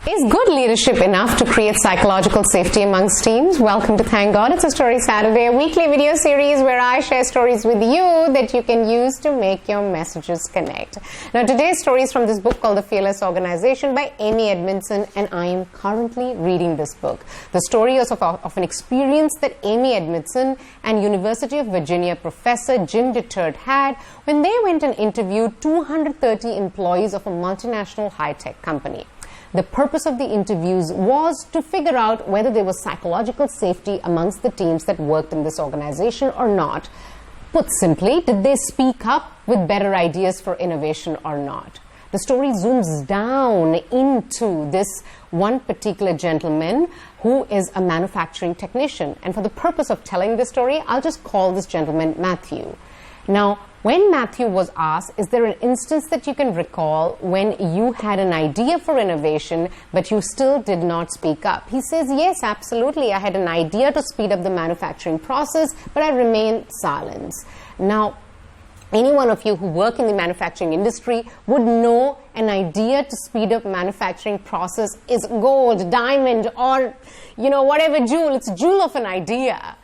Is good leadership enough to create psychological safety amongst teams? Welcome to Thank God It's a Story Saturday, a weekly video series where I share stories with you that you can use to make your messages connect. Now, today's story is from this book called The Fearless Organization by Amy Edmondson, and I am currently reading this book. The story is of an experience that Amy Edmondson and University of Virginia professor Jim Deterred had when they went and interviewed 230 employees of a multinational high-tech company. The purpose of the interviews was to figure out whether there was psychological safety amongst the teams that worked in this organization or not. Put simply, did they speak up with better ideas for innovation or not? The story zooms down into this one particular gentleman who is a manufacturing technician. And for the purpose of telling this story, I'll just call this gentleman Matthew. Now, when Matthew was asked, is there an instance that you can recall when you had an idea for innovation, but you still did not speak up? He says, yes, absolutely. I had an idea to speed up the manufacturing process, but I remained silent. Now, any one of you who work in the manufacturing industry would know an idea to speed up manufacturing process is gold, diamond, or, whatever jewel. It's a jewel of an idea.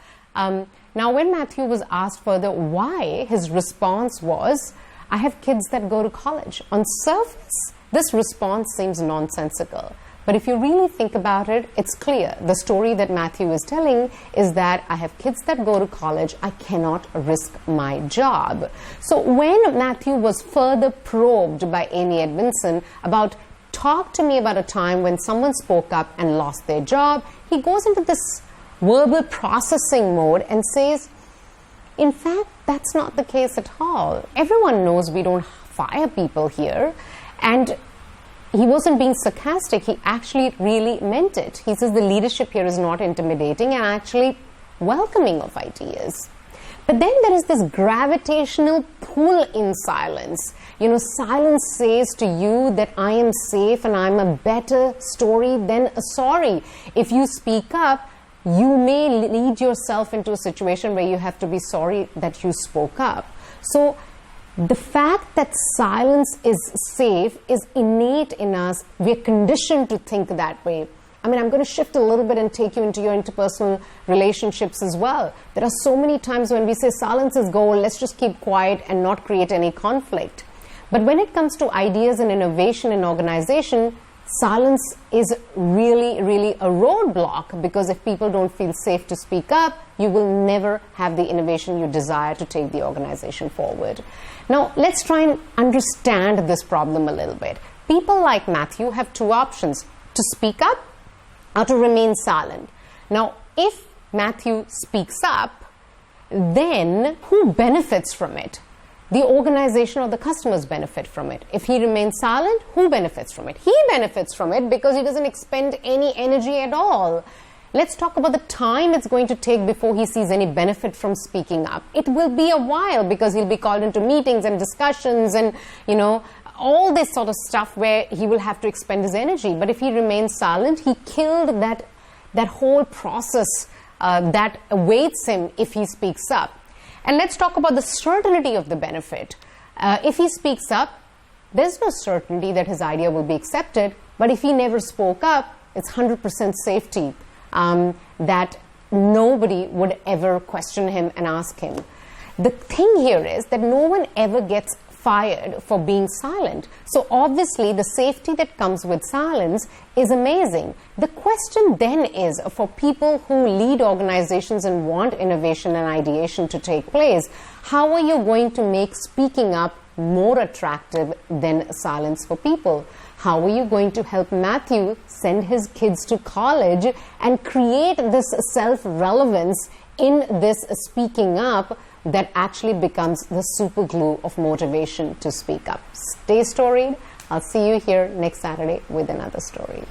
Now, when Matthew was asked further why, his response was, I have kids that go to college. On surface, this response seems nonsensical. But if you really think about it, it's clear. The story that Matthew is telling is that I have kids that go to college. I cannot risk my job. So when Matthew was further probed by Amy Edmondson about talk to me about a time when someone spoke up and lost their job, he goes into this verbal processing mode and says, in fact, that's not the case at all. Everyone knows we don't fire people here. And he wasn't being sarcastic. He actually really meant it. He says the leadership here is not intimidating and actually welcoming of ideas. But then there is this gravitational pull in silence. Silence says to you that I am safe and I'm a better story than a sorry. If you speak up, you may lead yourself into a situation where you have to be sorry that you spoke up. So the fact that silence is safe is innate in us. We're conditioned to think that way. I'm going to shift a little bit and take you into your interpersonal relationships as well. There are so many times when we say silence is gold, let's just keep quiet and not create any conflict. But when it comes to ideas and innovation in organization, silence is really, really a roadblock, because if people don't feel safe to speak up, you will never have the innovation you desire to take the organization forward. Now, let's try and understand this problem a little bit. People like Matthew have two options: to speak up or to remain silent. Now, if Matthew speaks up, then who benefits from it? The organization or the customers benefit from it. If he remains silent, who benefits from it? He benefits from it because he doesn't expend any energy at all. Let's talk about the time it's going to take before he sees any benefit from speaking up. It will be a while, because he'll be called into meetings and discussions and, all this sort of stuff where he will have to expend his energy. But if he remains silent, he killed that whole process that awaits him if he speaks up. And let's talk about the certainty of the benefit. If he speaks up, there's no certainty that his idea will be accepted. But if he never spoke up, it's 100% safety that nobody would ever question him and ask him. The thing here is that no one ever gets fired for being silent. So obviously the safety that comes with silence is amazing. The question then is, for people who lead organizations and want innovation and ideation to take place, how are you going to make speaking up more attractive than silence for people? How are you going to help Matthew send his kids to college and create this self-relevance in this speaking up that actually becomes the super glue of motivation to speak up? Stay storied. I'll see you here next Saturday with another story.